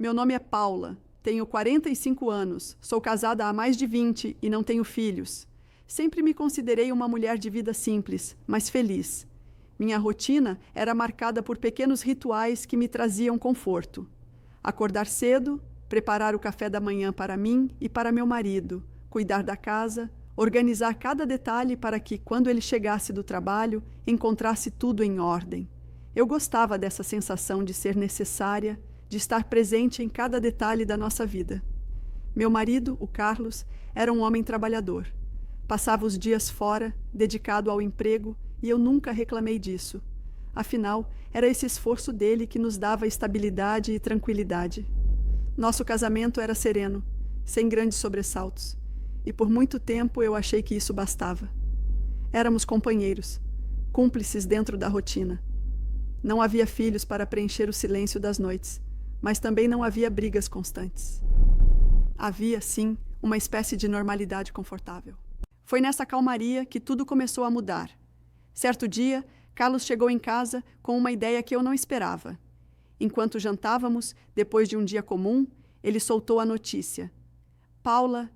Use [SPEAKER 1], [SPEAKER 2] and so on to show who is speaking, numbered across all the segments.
[SPEAKER 1] Meu nome é Paula, tenho 45 anos, sou casada há mais de 20 e não tenho filhos. Sempre me considerei uma mulher de vida simples, mas feliz. Minha rotina era marcada por pequenos rituais que me traziam conforto. Acordar cedo, preparar o café da manhã para mim e para meu marido, cuidar da casa, organizar cada detalhe para que, quando ele chegasse do trabalho, encontrasse tudo em ordem. Eu gostava dessa sensação de ser necessária, de estar presente em cada detalhe da nossa vida. Meu marido, o Carlos, era um homem trabalhador. Passava os dias fora, dedicado ao emprego, e eu nunca reclamei disso. Afinal, era esse esforço dele que nos dava estabilidade e tranquilidade. Nosso casamento era sereno, sem grandes sobressaltos, e por muito tempo eu achei que isso bastava. Éramos companheiros, cúmplices dentro da rotina. Não havia filhos para preencher o silêncio das noites, mas também não havia brigas constantes. Havia, sim, uma espécie de normalidade confortável. Foi nessa calmaria que tudo começou a mudar. Certo dia, Carlos chegou em casa com uma ideia que eu não esperava. Enquanto jantávamos, depois de um dia comum, ele soltou a notícia. Paula,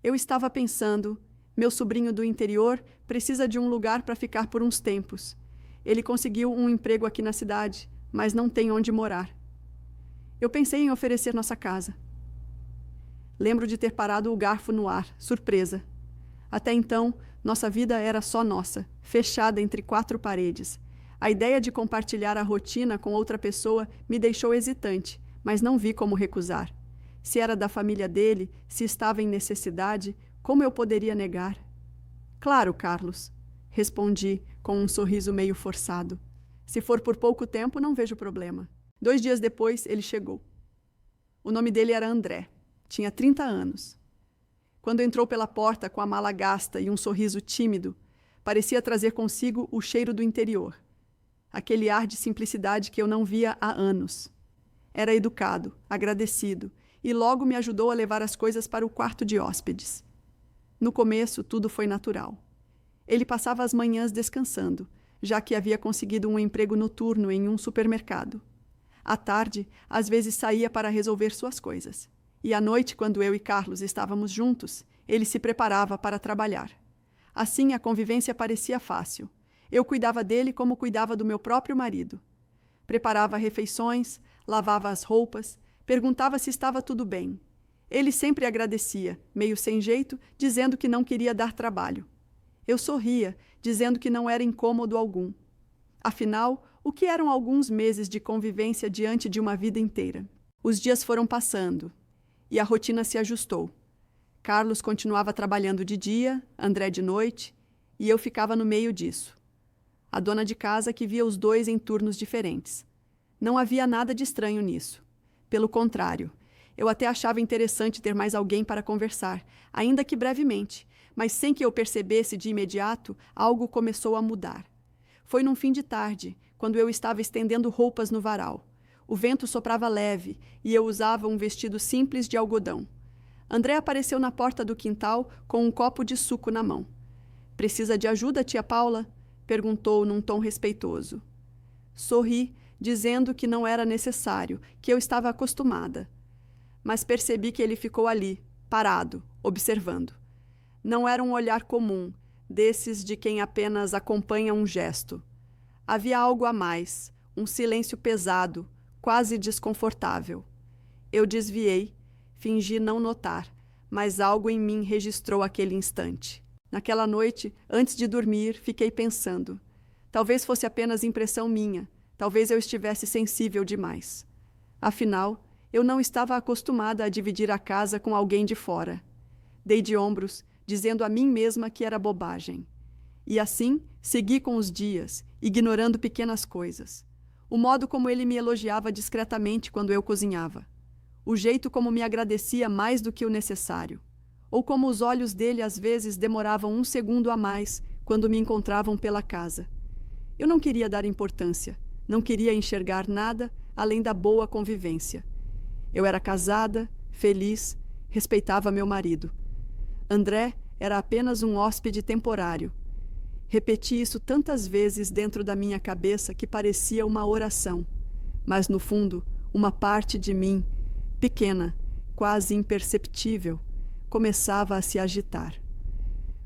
[SPEAKER 1] eu estava pensando, meu sobrinho do interior precisa de um lugar para ficar por uns tempos. Ele conseguiu um emprego aqui na cidade, mas não tem onde morar. Eu pensei em oferecer nossa casa. Lembro de ter parado o garfo no ar, surpresa. Até então, nossa vida era só nossa, fechada entre 4 paredes. A ideia de compartilhar a rotina com outra pessoa me deixou hesitante, mas não vi como recusar. Se era da família dele, se estava em necessidade, como eu poderia negar? Claro, Carlos, respondi com um sorriso meio forçado. Se for por pouco tempo, não vejo problema. 2 dias depois, ele chegou. O nome dele era André. Tinha 30 anos. Quando entrou pela porta com a mala gasta e um sorriso tímido, parecia trazer consigo o cheiro do interior. Aquele ar de simplicidade que eu não via há anos. Era educado, agradecido, e logo me ajudou a levar as coisas para o quarto de hóspedes. No começo, tudo foi natural. Ele passava as manhãs descansando, já que havia conseguido um emprego noturno em um supermercado. À tarde, às vezes saía para resolver suas coisas. E à noite, quando eu e Carlos estávamos juntos, ele se preparava para trabalhar. Assim, a convivência parecia fácil. Eu cuidava dele como cuidava do meu próprio marido. Preparava refeições, lavava as roupas, perguntava se estava tudo bem. Ele sempre agradecia, meio sem jeito, dizendo que não queria dar trabalho. Eu sorria, dizendo que não era incômodo algum. Afinal, o que eram alguns meses de convivência diante de uma vida inteira? Os dias foram passando e a rotina se ajustou. Carlos continuava trabalhando de dia, André de noite, e eu ficava no meio disso. A dona de casa que via os dois em turnos diferentes. Não havia nada de estranho nisso. Pelo contrário, eu até achava interessante ter mais alguém para conversar, ainda que brevemente, mas sem que eu percebesse de imediato, algo começou a mudar. Foi num fim de tarde, quando eu estava estendendo roupas no varal. O vento soprava leve e eu usava um vestido simples de algodão. André apareceu na porta do quintal com um copo de suco na mão. "Precisa de ajuda, tia Paula?" perguntou num tom respeitoso. Sorri, dizendo que não era necessário, que eu estava acostumada. Mas percebi que ele ficou ali, parado, observando. Não era um olhar comum, desses de quem apenas acompanha um gesto. Havia algo a mais, um silêncio pesado, quase desconfortável. Eu desviei, fingi não notar, mas algo em mim registrou aquele instante. Naquela noite, antes de dormir, fiquei pensando. Talvez fosse apenas impressão minha, talvez eu estivesse sensível demais. Afinal, eu não estava acostumada a dividir a casa com alguém de fora. Dei de ombros, dizendo a mim mesma que era bobagem. E assim, segui com os dias, ignorando pequenas coisas. O modo como ele me elogiava discretamente quando eu cozinhava. O jeito como me agradecia mais do que o necessário. Ou como os olhos dele às vezes demoravam 1 segundo a mais quando me encontravam pela casa. Eu não queria dar importância, não queria enxergar nada além da boa convivência. Eu era casada, feliz, respeitava meu marido. André era apenas um hóspede temporário. Repeti isso tantas vezes dentro da minha cabeça que parecia uma oração. Mas, no fundo, uma parte de mim pequena, quase imperceptível, começava a se agitar.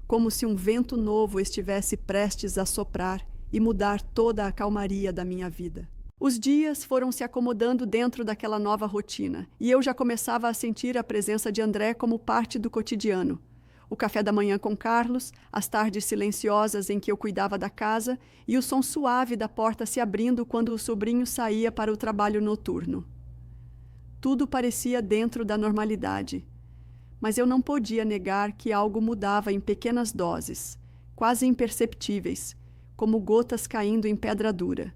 [SPEAKER 1] Como se um vento novo estivesse prestes a soprar e mudar toda a calmaria da minha vida. Os dias foram se acomodando dentro daquela nova rotina, e eu já começava a sentir a presença de André como parte do cotidiano. O café da manhã com Carlos, as tardes silenciosas em que eu cuidava da casa e o som suave da porta se abrindo quando o sobrinho saía para o trabalho noturno. Tudo parecia dentro da normalidade, mas eu não podia negar que algo mudava em pequenas doses, quase imperceptíveis, como gotas caindo em pedra dura.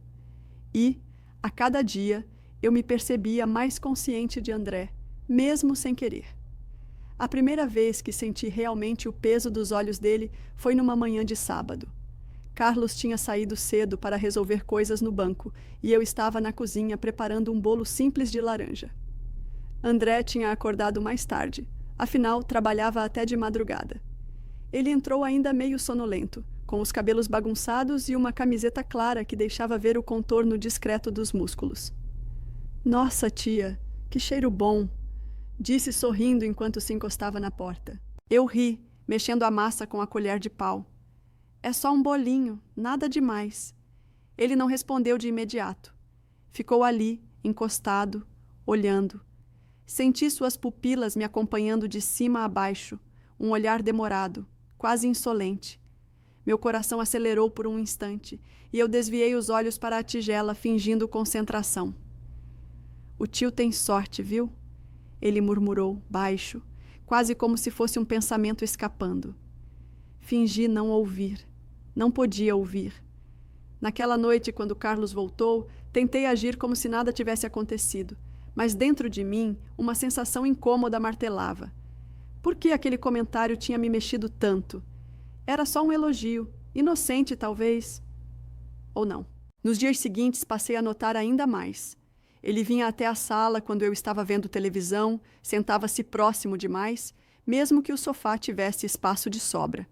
[SPEAKER 1] E, a cada dia, eu me percebia mais consciente de André, mesmo sem querer. A primeira vez que senti realmente o peso dos olhos dele foi numa manhã de sábado. Carlos tinha saído cedo para resolver coisas no banco e eu estava na cozinha preparando um bolo simples de laranja. André tinha acordado mais tarde, afinal trabalhava até de madrugada. Ele entrou ainda meio sonolento, com os cabelos bagunçados e uma camiseta clara que deixava ver o contorno discreto dos músculos. "Nossa, tia, que cheiro bom!" disse sorrindo enquanto se encostava na porta. Eu ri, mexendo a massa com a colher de pau. "É só um bolinho, nada demais." Ele não respondeu de imediato. Ficou ali, encostado, olhando. Senti suas pupilas me acompanhando de cima a baixo, um olhar demorado, quase insolente. Meu coração acelerou por um instante e eu desviei os olhos para a tigela, fingindo concentração. "O tio tem sorte, viu?" Ele murmurou, baixo, quase como se fosse um pensamento escapando. Fingi não ouvir. Não podia ouvir. Naquela noite, quando Carlos voltou, tentei agir como se nada tivesse acontecido, mas dentro de mim, uma sensação incômoda martelava. Por que aquele comentário tinha me mexido tanto? Era só um elogio, inocente talvez. Ou não. Nos dias seguintes passei a notar ainda mais. Ele vinha até a sala quando eu estava vendo televisão, sentava-se próximo demais, mesmo que o sofá tivesse espaço de sobra.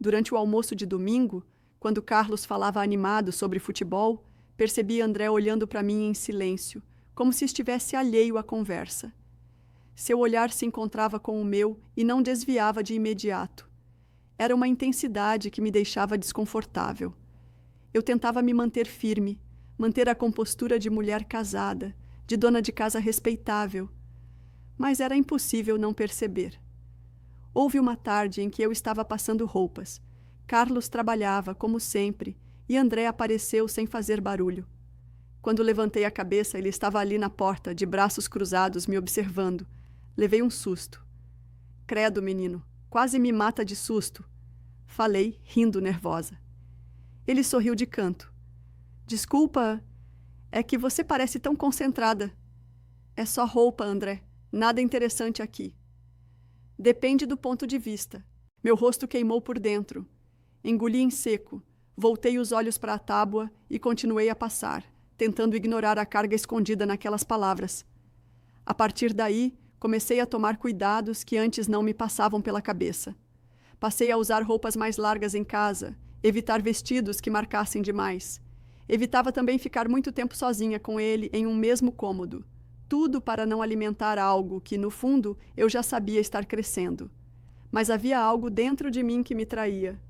[SPEAKER 1] Durante o almoço de domingo, quando Carlos falava animado sobre futebol, percebi André olhando para mim em silêncio, como se estivesse alheio à conversa. Seu olhar se encontrava com o meu e não desviava de imediato. Era uma intensidade que me deixava desconfortável. Eu tentava me manter firme, manter a compostura de mulher casada, de dona de casa respeitável. Mas era impossível não perceber. Houve uma tarde em que eu estava passando roupas. Carlos trabalhava, como sempre, e André apareceu sem fazer barulho. Quando levantei a cabeça, ele estava ali na porta, de braços cruzados, me observando. Levei um susto. "Credo, menino, quase me mata de susto." Falei, rindo nervosa. Ele sorriu de canto. "Desculpa, é que você parece tão concentrada." "É só roupa, André. Nada interessante aqui." "Depende do ponto de vista." Meu rosto queimou por dentro. Engoli em seco. Voltei os olhos para a tábua e continuei a passar, tentando ignorar a carga escondida naquelas palavras. A partir daí, comecei a tomar cuidados que antes não me passavam pela cabeça. Passei a usar roupas mais largas em casa, evitar vestidos que marcassem demais. Evitava também ficar muito tempo sozinha com ele em um mesmo cômodo. Tudo para não alimentar algo que, no fundo, eu já sabia estar crescendo. Mas havia algo dentro de mim que me traía.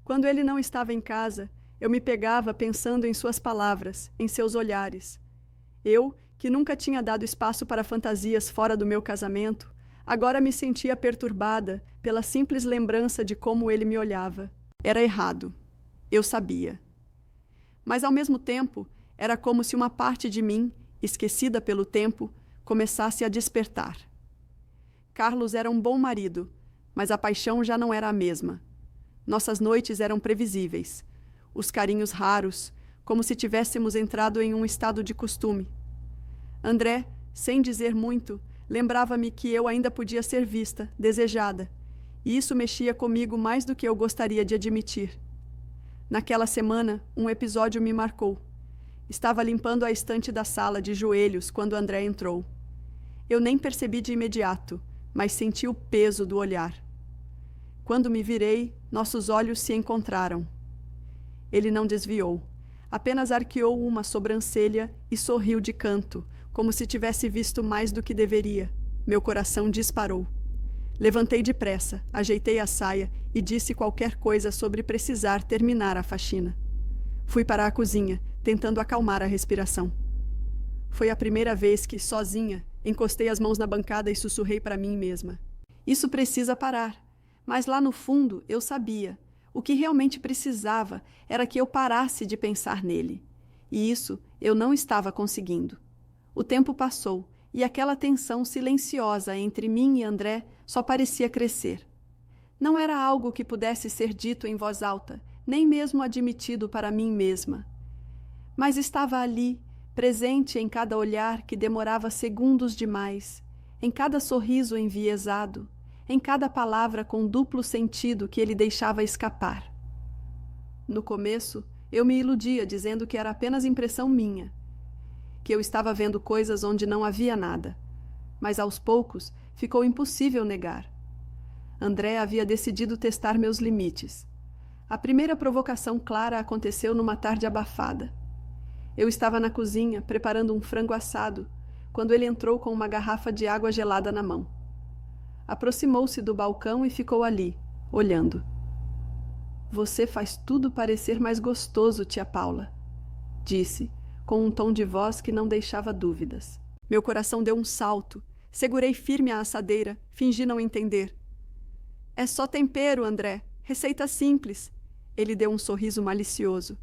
[SPEAKER 1] Quando ele não estava em casa, eu me pegava pensando em suas palavras, em seus olhares. Eu, que nunca tinha dado espaço para fantasias fora do meu casamento, agora me sentia perturbada pela simples lembrança de como ele me olhava. Era errado. Eu sabia. Mas, ao mesmo tempo, era como se uma parte de mim, esquecida pelo tempo, começasse a despertar. Carlos era um bom marido, mas a paixão já não era a mesma. Nossas noites eram previsíveis. Os carinhos raros, como se tivéssemos entrado em um estado de costume. André, sem dizer muito, lembrava-me que eu ainda podia ser vista, desejada, e isso mexia comigo mais do que eu gostaria de admitir. Naquela semana, um episódio me marcou. Estava limpando a estante da sala de joelhos quando André entrou. Eu nem percebi de imediato, mas senti o peso do olhar. Quando me virei, nossos olhos se encontraram. Ele não desviou, apenas arqueou uma sobrancelha e sorriu de canto, como se tivesse visto mais do que deveria. Meu coração disparou. Levantei depressa, ajeitei a saia e disse qualquer coisa sobre precisar terminar a faxina. Fui para a cozinha, tentando acalmar a respiração. Foi a primeira vez que, sozinha, encostei as mãos na bancada e sussurrei para mim mesma. Isso precisa parar. Mas lá no fundo eu sabia. O que realmente precisava era que eu parasse de pensar nele. E isso eu não estava conseguindo. O tempo passou e aquela tensão silenciosa entre mim e André só parecia crescer. Não era algo que pudesse ser dito em voz alta, nem mesmo admitido para mim mesma. Mas estava ali, presente em cada olhar que demorava segundos demais, em cada sorriso enviesado, em cada palavra com duplo sentido que ele deixava escapar. No começo, eu me iludia dizendo que era apenas impressão minha, que eu estava vendo coisas onde não havia nada. Mas aos poucos ficou impossível negar. André havia decidido testar meus limites. A primeira provocação clara aconteceu numa tarde abafada. Eu estava na cozinha preparando um frango assado quando ele entrou com uma garrafa de água gelada na mão. Aproximou-se do balcão e ficou ali, olhando. "Você faz tudo parecer mais gostoso, tia Paula", disse, com um tom de voz que não deixava dúvidas. Meu coração deu um salto. Segurei firme a assadeira, fingi não entender. "É só tempero, André. Receita simples." Ele deu um sorriso malicioso.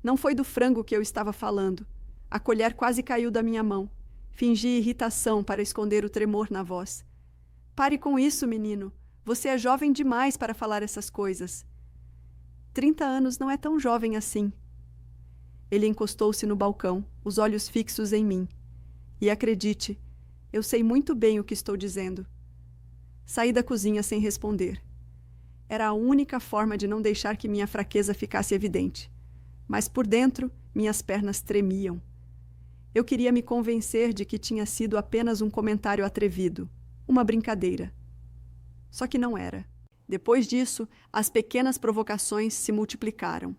[SPEAKER 1] Não foi do frango que eu estava falando. A colher quase caiu da minha mão. Fingi irritação para esconder o tremor na voz. "Pare com isso, menino. Você é jovem demais para falar essas coisas." 30 anos não é tão jovem assim. Ele encostou-se no balcão, os olhos fixos em mim. E acredite, eu sei muito bem o que estou dizendo. Saí da cozinha sem responder. Era a única forma de não deixar que minha fraqueza ficasse evidente. Mas por dentro, minhas pernas tremiam. Eu queria me convencer de que tinha sido apenas um comentário atrevido, uma brincadeira. Só que não era. Depois disso, as pequenas provocações se multiplicaram.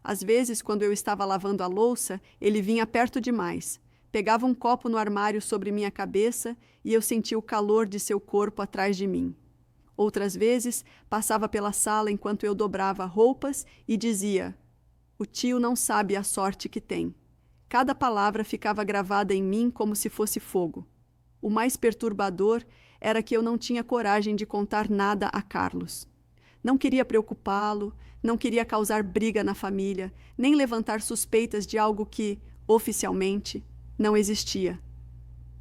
[SPEAKER 1] Às vezes, quando eu estava lavando a louça, ele vinha perto demais. Pegava um copo no armário sobre minha cabeça e eu sentia o calor de seu corpo atrás de mim. Outras vezes, passava pela sala enquanto eu dobrava roupas e dizia: "O tio não sabe a sorte que tem." Cada palavra ficava gravada em mim como se fosse fogo. O mais perturbador era que eu não tinha coragem de contar nada a Carlos. Não queria preocupá-lo, não queria causar briga na família, nem levantar suspeitas de algo que, oficialmente, não existia.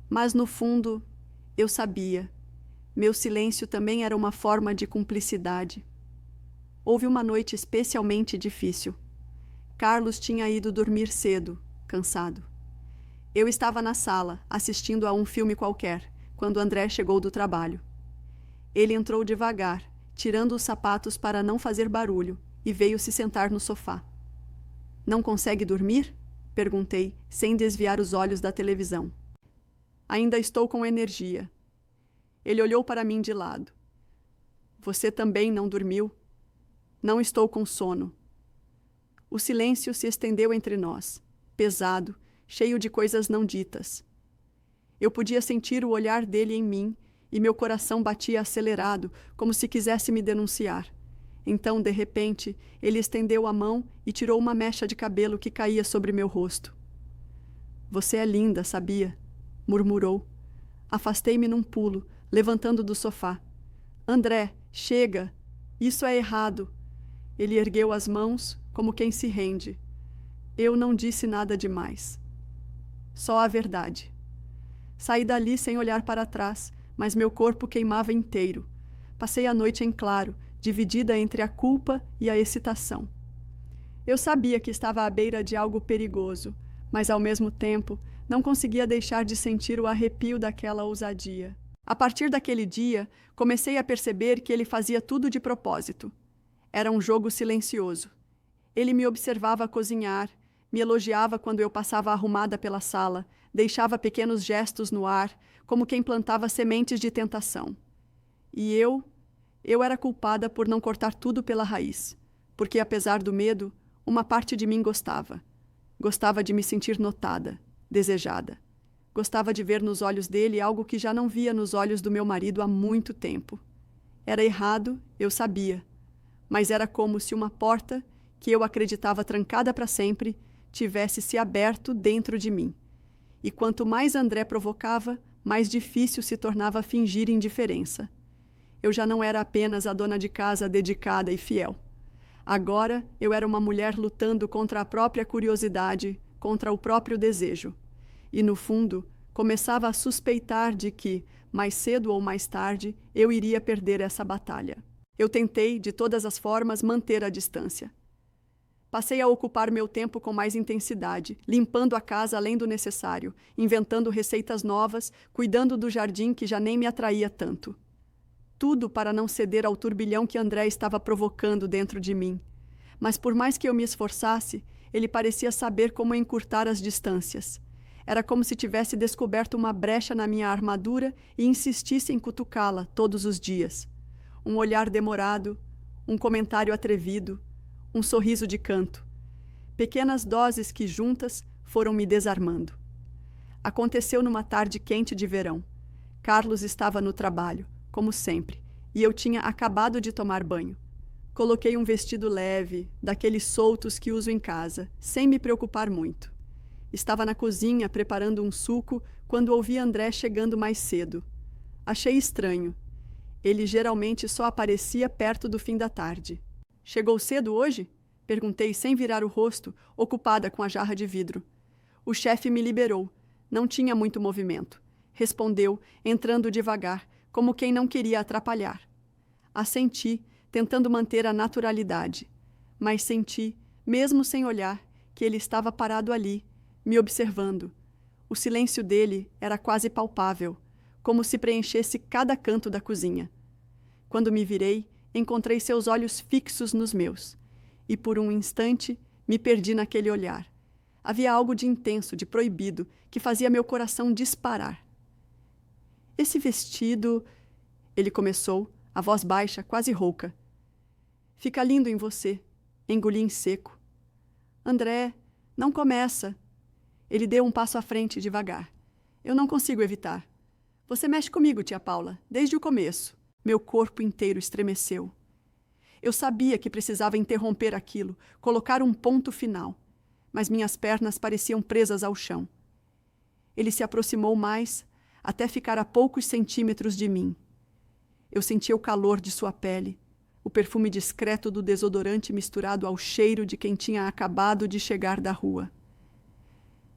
[SPEAKER 1] Mas, no fundo, eu sabia. Meu silêncio também era uma forma de cumplicidade. Houve uma noite especialmente difícil. Carlos tinha ido dormir cedo, cansado. Eu estava na sala, assistindo a um filme qualquer, quando André chegou do trabalho. Ele entrou devagar, tirando os sapatos para não fazer barulho, e veio se sentar no sofá. "Não consegue dormir?" perguntei, sem desviar os olhos da televisão. "Ainda estou com energia." Ele olhou para mim de lado. "Você também não dormiu?" "Não estou com sono." O silêncio se estendeu entre nós, pesado, cheio de coisas não ditas. Eu podia sentir o olhar dele em mim e meu coração batia acelerado, como se quisesse me denunciar. Então, de repente, ele estendeu a mão e tirou uma mecha de cabelo que caía sobre meu rosto. "Você é linda, sabia?" murmurou. Afastei-me num pulo, levantando do sofá. "André, chega! Isso é errado." Ele ergueu as mãos, como quem se rende. Eu não disse nada demais. Só a verdade. Saí dali sem olhar para trás, mas meu corpo queimava inteiro. Passei a noite em claro, dividida entre a culpa e a excitação. Eu sabia que estava à beira de algo perigoso, mas ao mesmo tempo não conseguia deixar de sentir o arrepio daquela ousadia. A partir daquele dia, comecei a perceber que ele fazia tudo de propósito. Era um jogo silencioso. Ele me observava cozinhar, me elogiava quando eu passava arrumada pela sala, deixava pequenos gestos no ar, como quem plantava sementes de tentação. E eu era culpada por não cortar tudo pela raiz, porque, apesar do medo, uma parte de mim gostava. Gostava de me sentir notada, desejada. Gostava de ver nos olhos dele algo que já não via nos olhos do meu marido há muito tempo. Era errado, eu sabia, mas era como se uma porta, que eu acreditava trancada para sempre, tivesse se aberto dentro de mim. E quanto mais André provocava, mais difícil se tornava fingir indiferença. Eu já não era apenas a dona de casa dedicada e fiel. Agora eu era uma mulher lutando contra a própria curiosidade, contra o próprio desejo. E, no fundo, começava a suspeitar de que, mais cedo ou mais tarde, eu iria perder essa batalha. Eu tentei, de todas as formas, manter a distância. Passei a ocupar meu tempo com mais intensidade, limpando a casa além do necessário, inventando receitas novas, cuidando do jardim que já nem me atraía tanto. Tudo para não ceder ao turbilhão que André estava provocando dentro de mim. Mas por mais que eu me esforçasse, ele parecia saber como encurtar as distâncias. Era como se tivesse descoberto uma brecha na minha armadura e insistisse em cutucá-la todos os dias. Um olhar demorado, um comentário atrevido, um sorriso de canto. Pequenas doses que, juntas, foram me desarmando. Aconteceu numa tarde quente de verão. Carlos estava no trabalho, como sempre, e eu tinha acabado de tomar banho. Coloquei um vestido leve, daqueles soltos que uso em casa, sem me preocupar muito. Estava na cozinha preparando um suco quando ouvi André chegando mais cedo. Achei estranho. Ele geralmente só aparecia perto do fim da tarde. Chegou cedo hoje? Perguntei sem virar o rosto, ocupada com a jarra de vidro. O chefe me liberou. Não tinha muito movimento. Respondeu, entrando devagar, como quem não queria atrapalhar. Assenti, tentando manter a naturalidade. Mas senti, mesmo sem olhar, que ele estava parado ali, me observando. O silêncio dele era quase palpável, como se preenchesse cada canto da cozinha. Quando me virei, encontrei seus olhos fixos nos meus, e por um instante me perdi naquele olhar. Havia algo de intenso, de proibido, que fazia meu coração disparar. Esse vestido... Ele começou, a voz baixa, quase rouca. Fica lindo em você. Engoli em seco. André, não começa. Ele deu um passo à frente, devagar. Eu não consigo evitar. Você mexe comigo, tia Paula, desde o começo. Meu corpo inteiro estremeceu. Eu sabia que precisava interromper aquilo, colocar um ponto final, mas minhas pernas pareciam presas ao chão. Ele se aproximou mais, até ficar a poucos centímetros de mim. Eu sentia o calor de sua pele, o perfume discreto do desodorante misturado ao cheiro de quem tinha acabado de chegar da rua.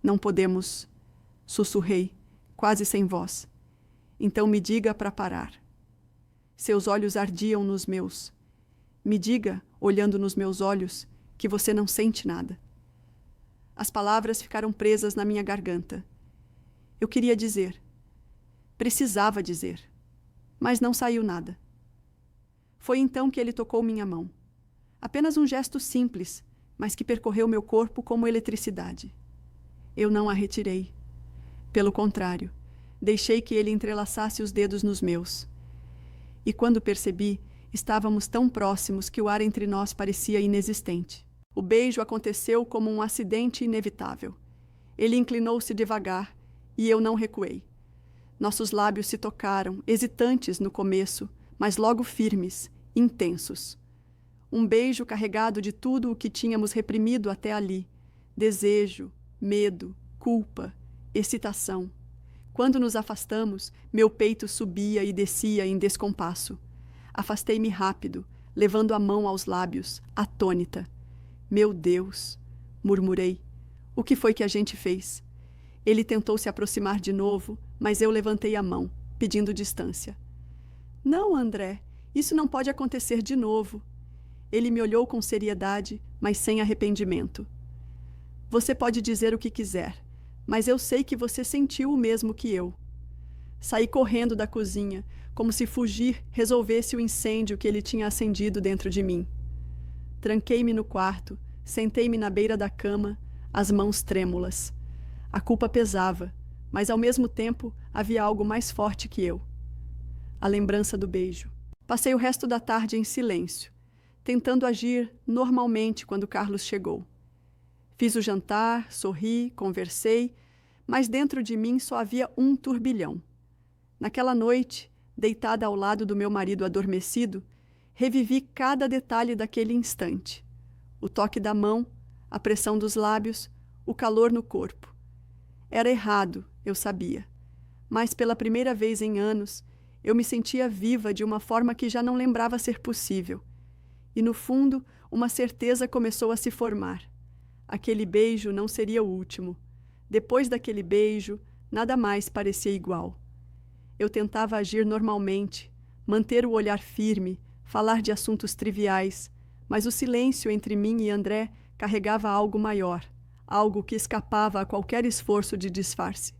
[SPEAKER 1] Não podemos, sussurrei, quase sem voz. Então me diga para parar. Seus olhos ardiam nos meus. Me diga, olhando nos meus olhos, que você não sente nada. As palavras ficaram presas na minha garganta. Eu queria dizer. Precisava dizer. Mas não saiu nada. Foi então que ele tocou minha mão. Apenas um gesto simples, mas que percorreu meu corpo como eletricidade. Eu não a retirei. Pelo contrário, deixei que ele entrelaçasse os dedos nos meus. E quando percebi, estávamos tão próximos que o ar entre nós parecia inexistente. O beijo aconteceu como um acidente inevitável. Ele inclinou-se devagar e eu não recuei. Nossos lábios se tocaram, hesitantes no começo, mas logo firmes, intensos. Um beijo carregado de tudo o que tínhamos reprimido até ali. Desejo, medo, culpa, excitação. Quando nos afastamos, meu peito subia e descia em descompasso. Afastei-me rápido, levando a mão aos lábios, atônita. Meu Deus, murmurei. O que foi que a gente fez? Ele tentou se aproximar de novo, mas eu levantei a mão, pedindo distância. Não, André, isso não pode acontecer de novo. Ele me olhou com seriedade, mas sem arrependimento. Você pode dizer o que quiser, mas eu sei que você sentiu o mesmo que eu. Saí correndo da cozinha, como se fugir resolvesse o incêndio que ele tinha acendido dentro de mim. Tranquei-me no quarto, sentei-me na beira da cama, as mãos trêmulas. A culpa pesava, mas ao mesmo tempo havia algo mais forte que eu. A lembrança do beijo. Passei o resto da tarde em silêncio, tentando agir normalmente quando Carlos chegou. Fiz o jantar, sorri, conversei, Mas dentro de mim só havia um turbilhão. Naquela noite, deitada ao lado do meu marido adormecido, revivi cada detalhe daquele instante. O toque da mão, a pressão dos lábios, o calor no corpo. Era errado, eu sabia. Mas pela primeira vez em anos, eu me sentia viva de uma forma que já não lembrava ser possível. E no fundo, uma certeza começou a se formar. Aquele beijo não seria o último. Depois daquele beijo, nada mais parecia igual. Eu tentava agir normalmente, manter o olhar firme, falar de assuntos triviais, mas o silêncio entre mim e André carregava algo maior, algo que escapava a qualquer esforço de disfarce.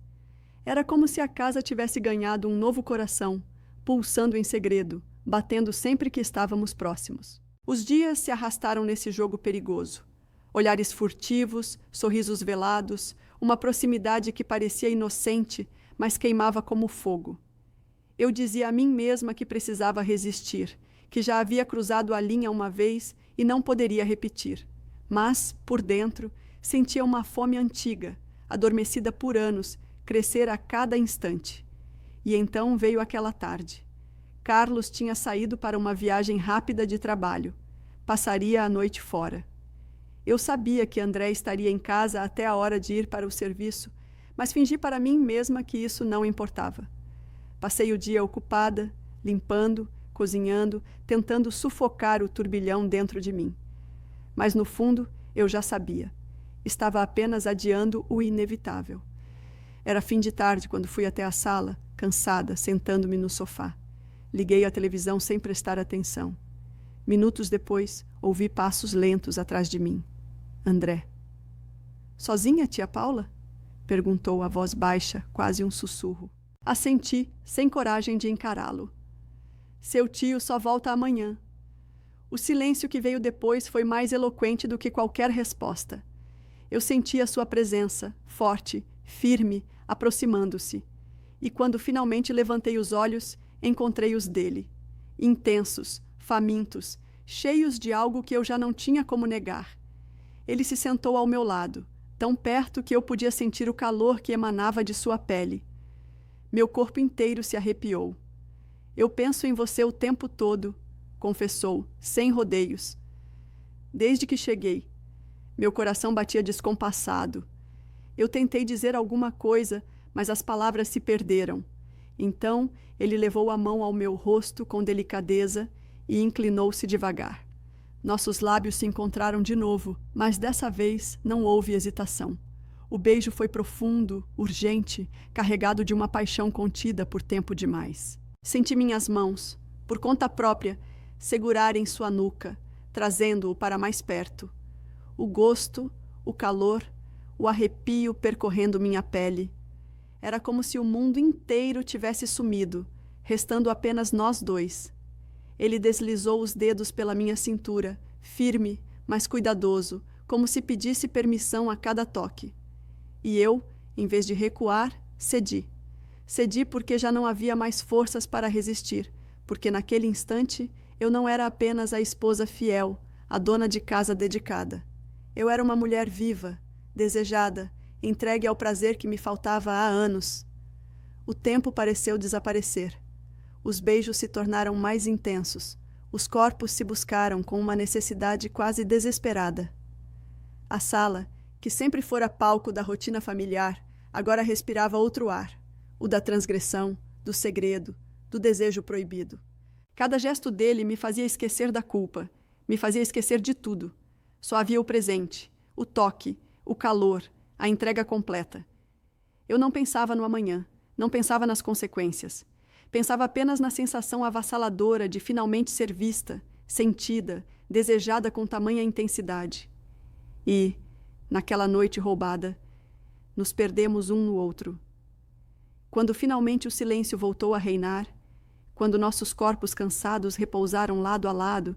[SPEAKER 1] Era como se a casa tivesse ganhado um novo coração, pulsando em segredo, batendo sempre que estávamos próximos. Os dias se arrastaram nesse jogo perigoso. Olhares furtivos, sorrisos velados, uma proximidade que parecia inocente, mas queimava como fogo. Eu dizia a mim mesma que precisava resistir, que já havia cruzado a linha uma vez e não poderia repetir. Mas, por dentro, sentia uma fome antiga, adormecida por anos, crescer a cada instante. E então veio aquela tarde. Carlos tinha saído para uma viagem rápida de trabalho. Passaria a noite fora. Eu sabia que André estaria em casa até a hora de ir para o serviço, mas fingi para mim mesma que isso não importava. Passei o dia ocupada, limpando, cozinhando, tentando sufocar o turbilhão dentro de mim. Mas no fundo, eu já sabia. Estava apenas adiando o inevitável. Era fim de tarde quando fui até a sala, cansada, sentando-me no sofá. Liguei a televisão sem prestar atenção. Minutos depois, ouvi passos lentos atrás de mim. André. Sozinha, tia Paula? Perguntou a voz baixa, quase um sussurro. Assenti, sem coragem de encará-lo. Seu tio só volta amanhã. O silêncio que veio depois foi mais eloquente do que qualquer resposta. Eu senti a sua presença, forte, firme, aproximando-se. E quando finalmente levantei os olhos, encontrei os dele. Intensos, famintos, cheios de algo que eu já não tinha como negar. Ele se sentou ao meu lado, tão perto que eu podia sentir o calor que emanava de sua pele. Meu corpo inteiro se arrepiou. Eu penso em você o tempo todo, confessou, sem rodeios. Desde que cheguei. Meu coração batia descompassado. Eu tentei dizer alguma coisa, mas as palavras se perderam. Então, ele levou a mão ao meu rosto com delicadeza e inclinou-se devagar. Nossos lábios se encontraram de novo, mas dessa vez não houve hesitação. O beijo foi profundo, urgente, carregado de uma paixão contida por tempo demais. Senti minhas mãos, por conta própria, segurarem sua nuca, trazendo-o para mais perto. O gosto, o calor, o arrepio percorrendo minha pele. Era como se o mundo inteiro tivesse sumido, restando apenas nós dois. Ele deslizou os dedos pela minha cintura, firme, mas cuidadoso, como se pedisse permissão a cada toque. E eu, em vez de recuar, cedi. Cedi porque já não havia mais forças para resistir, porque naquele instante eu não era apenas a esposa fiel, a dona de casa dedicada. Eu era uma mulher viva, desejada, entregue ao prazer que me faltava há anos. O tempo pareceu desaparecer. Os beijos se tornaram mais intensos. Os corpos se buscaram com uma necessidade quase desesperada. A sala, que sempre fora palco da rotina familiar, agora respirava outro ar, o da transgressão, do segredo, do desejo proibido. Cada gesto dele me fazia esquecer da culpa, me fazia esquecer de tudo. Só havia o presente, o toque, o calor, a entrega completa. Eu não pensava no amanhã, não pensava nas consequências. Pensava apenas na sensação avassaladora de finalmente ser vista, sentida, desejada com tamanha intensidade. E, naquela noite roubada, nos perdemos um no outro. Quando finalmente o silêncio voltou a reinar, quando nossos corpos cansados repousaram lado a lado,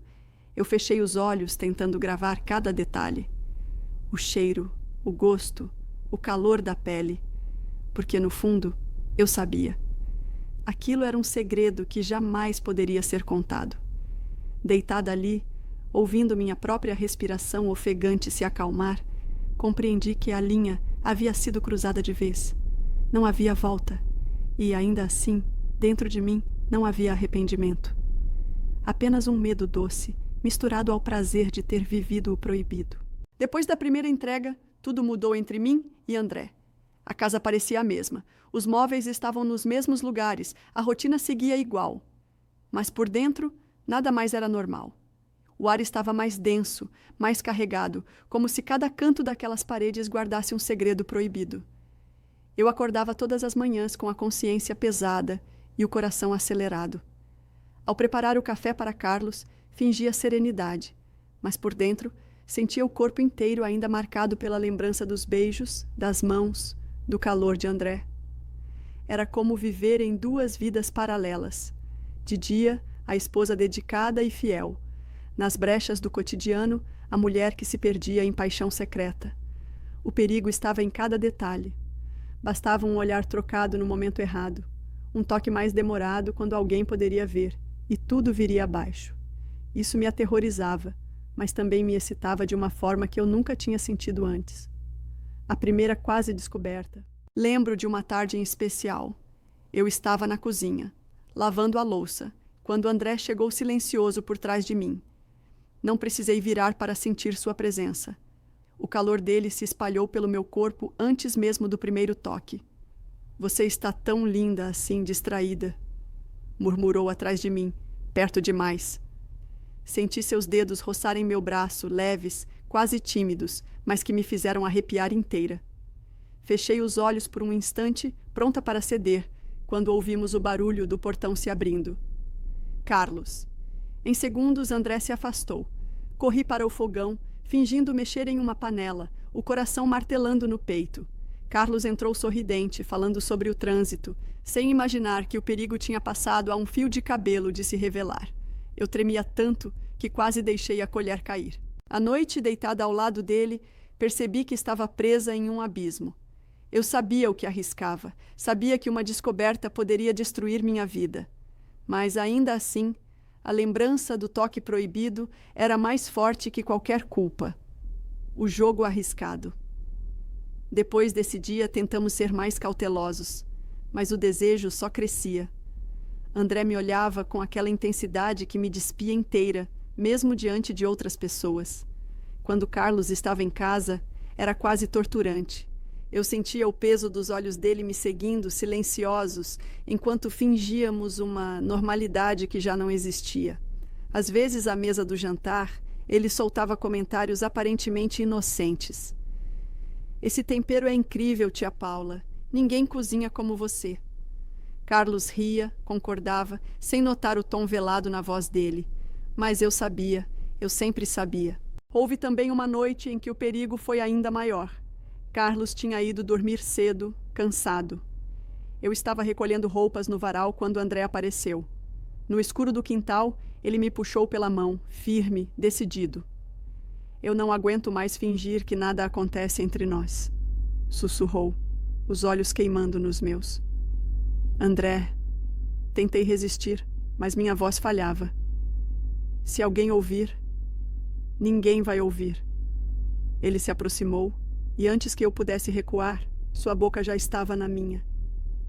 [SPEAKER 1] eu fechei os olhos tentando gravar cada detalhe. O cheiro, o gosto, o calor da pele, porque no fundo eu sabia. Aquilo era um segredo que jamais poderia ser contado. Deitada ali, ouvindo minha própria respiração ofegante se acalmar, compreendi que a linha havia sido cruzada de vez. Não havia volta, e ainda assim, dentro de mim, não havia arrependimento. Apenas um medo doce, misturado ao prazer de ter vivido o proibido. Depois da primeira entrega, tudo mudou entre mim e André. A casa parecia a mesma, os móveis estavam nos mesmos lugares, a rotina seguia igual. Mas por dentro, nada mais era normal. O ar estava mais denso, mais carregado, como se cada canto daquelas paredes guardasse um segredo proibido. Eu acordava todas as manhãs com a consciência pesada e o coração acelerado. Ao preparar o café para Carlos, fingia serenidade, mas por dentro sentia o corpo inteiro ainda marcado pela lembrança dos beijos, das mãos, do calor de André. Era como viver em duas vidas paralelas. De dia, a esposa dedicada e fiel. Nas brechas do cotidiano, a mulher que se perdia em paixão secreta. O perigo estava em cada detalhe. Bastava um olhar trocado no momento errado, um toque mais demorado quando alguém poderia ver, e tudo viria abaixo. Isso me aterrorizava, mas também me excitava de uma forma que eu nunca tinha sentido antes. A primeira quase descoberta. Lembro de uma tarde em especial. Eu estava na cozinha, lavando a louça, quando André chegou silencioso por trás de mim. Não precisei virar para sentir sua presença. O calor dele se espalhou pelo meu corpo antes mesmo do primeiro toque. Você está tão linda assim, distraída, murmurou atrás de mim, perto demais. Senti seus dedos roçarem meu braço, leves, quase tímidos, mas que me fizeram arrepiar inteira. Fechei os olhos por um instante, pronta para ceder, quando ouvimos o barulho do portão se abrindo. Carlos. Em segundos, André se afastou. Corri para o fogão, fingindo mexer em uma panela, o coração martelando no peito. Carlos entrou sorridente, falando sobre o trânsito, sem imaginar que o perigo tinha passado a um fio de cabelo de se revelar. Eu tremia tanto que quase deixei a colher cair. À noite, deitada ao lado dele, percebi que estava presa em um abismo. Eu sabia o que arriscava, sabia que uma descoberta poderia destruir minha vida. Mas, ainda assim, a lembrança do toque proibido era mais forte que qualquer culpa. O jogo arriscado. Depois desse dia, tentamos ser mais cautelosos, mas o desejo só crescia. André me olhava com aquela intensidade que me despia inteira, mesmo diante de outras pessoas. Quando Carlos estava em casa, era quase torturante. Eu sentia o peso dos olhos dele me seguindo, silenciosos, enquanto fingíamos uma normalidade que já não existia. Às vezes, à mesa do jantar, ele soltava comentários aparentemente inocentes. Esse tempero é incrível, tia Paula. Ninguém cozinha como você. Carlos ria, concordava, sem notar o tom velado na voz dele. Mas eu sabia, eu sempre sabia. Houve também uma noite em que o perigo foi ainda maior. Carlos tinha ido dormir cedo, cansado. Eu estava recolhendo roupas no varal quando André apareceu. No escuro do quintal, ele me puxou pela mão, firme, decidido. Eu não aguento mais fingir que nada acontece entre nós, sussurrou, os olhos queimando nos meus. André, tentei resistir, mas minha voz falhava. Se alguém ouvir, ninguém vai ouvir. Ele se aproximou e antes que eu pudesse recuar, sua boca já estava na minha.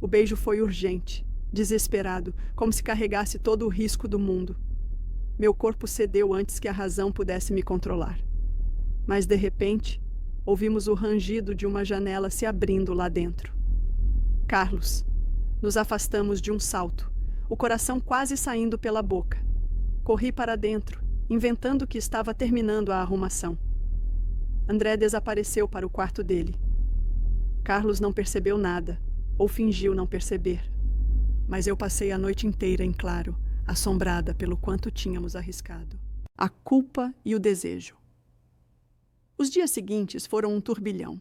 [SPEAKER 1] O beijo foi urgente, desesperado, como se carregasse todo o risco do mundo. Meu corpo cedeu antes que a razão pudesse me controlar. Mas, de repente, ouvimos o rangido de uma janela se abrindo lá dentro. Carlos. Nos afastamos de um salto, o coração quase saindo pela boca. Corri para dentro, inventando que estava terminando a arrumação. André desapareceu para o quarto dele. Carlos não percebeu nada, ou fingiu não perceber. Mas eu passei a noite inteira em claro, assombrada pelo quanto tínhamos arriscado. A culpa e o desejo. Os dias seguintes foram um turbilhão.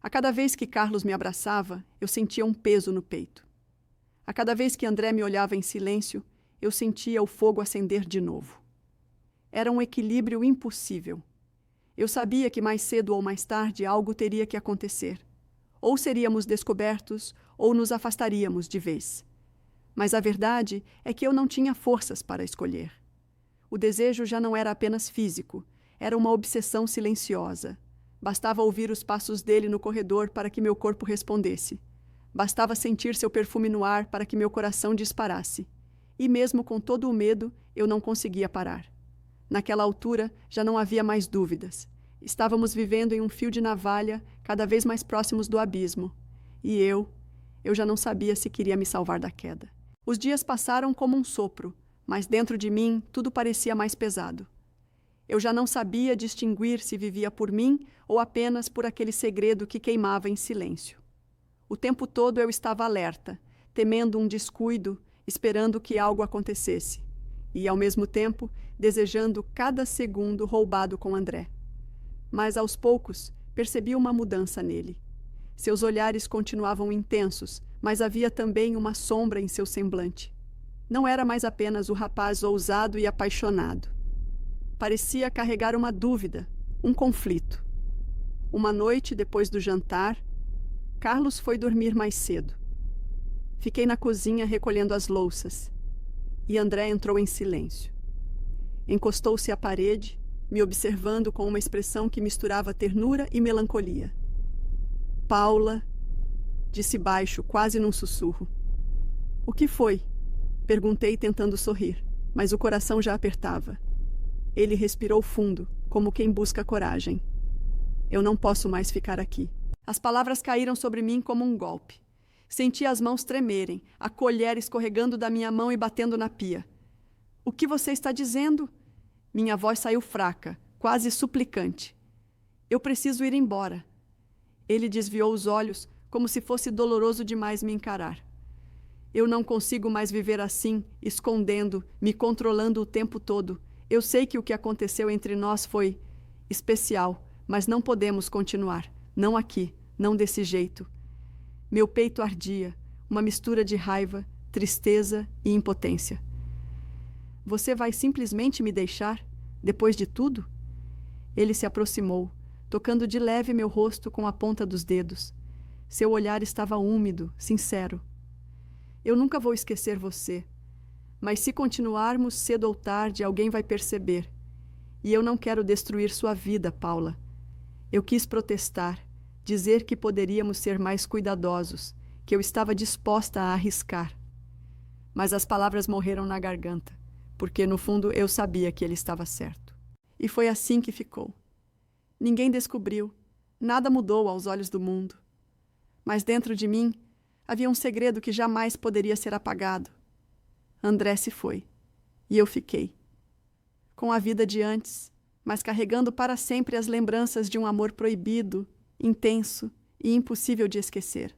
[SPEAKER 1] A cada vez que Carlos me abraçava, eu sentia um peso no peito. A cada vez que André me olhava em silêncio, eu sentia o fogo acender de novo. Era um equilíbrio impossível. Eu sabia que mais cedo ou mais tarde algo teria que acontecer. Ou seríamos descobertos, ou nos afastaríamos de vez. Mas a verdade é que eu não tinha forças para escolher. O desejo já não era apenas físico, era uma obsessão silenciosa. Bastava ouvir os passos dele no corredor para que meu corpo respondesse. Bastava sentir seu perfume no ar para que meu coração disparasse. E mesmo com todo o medo, eu não conseguia parar. Naquela altura, já não havia mais dúvidas. Estávamos vivendo em um fio de navalha, cada vez mais próximos do abismo. E eu já não sabia se queria me salvar da queda. Os dias passaram como um sopro, mas dentro de mim tudo parecia mais pesado. Eu já não sabia distinguir se vivia por mim ou apenas por aquele segredo que queimava em silêncio. O tempo todo eu estava alerta, temendo um descuido, esperando que algo acontecesse. E, ao mesmo tempo, desejando cada segundo roubado com André. Mas, aos poucos, percebi uma mudança nele. Seus olhares continuavam intensos, mas havia também uma sombra em seu semblante. Não era mais apenas o rapaz ousado e apaixonado. Parecia carregar uma dúvida, um conflito. Uma noite, depois do jantar, Carlos foi dormir mais cedo. Fiquei na cozinha recolhendo as louças, e André entrou em silêncio. Encostou-se à parede, me observando com uma expressão que misturava ternura e melancolia. Paula, disse baixo, quase num sussurro. O que foi? Perguntei tentando sorrir, mas o coração já apertava. Ele respirou fundo, como quem busca coragem. Eu não posso mais ficar aqui. As palavras caíram sobre mim como um golpe. Senti as mãos tremerem, a colher escorregando da minha mão e batendo na pia. O que você está dizendo? Minha voz saiu fraca, quase suplicante. Eu preciso ir embora. Ele desviou os olhos, como se fosse doloroso demais me encarar. Eu não consigo mais viver assim, escondendo, me controlando o tempo todo. Eu sei que o que aconteceu entre nós foi especial, mas não podemos continuar. Não aqui, não desse jeito. Meu peito ardia, uma mistura de raiva, tristeza e impotência. Você vai simplesmente me deixar, depois de tudo? Ele se aproximou, tocando de leve meu rosto com a ponta dos dedos. Seu olhar estava úmido, sincero. Eu nunca vou esquecer você. Mas se continuarmos cedo ou tarde, alguém vai perceber. E eu não quero destruir sua vida, Paula. Eu quis protestar, dizer que poderíamos ser mais cuidadosos, que eu estava disposta a arriscar. Mas as palavras morreram na garganta, porque no fundo eu sabia que ele estava certo. E foi assim que ficou. Ninguém descobriu, nada mudou aos olhos do mundo. Mas dentro de mim havia um segredo que jamais poderia ser apagado. André se foi, e eu fiquei. Com a vida de antes, mas carregando para sempre as lembranças de um amor proibido, intenso e impossível de esquecer.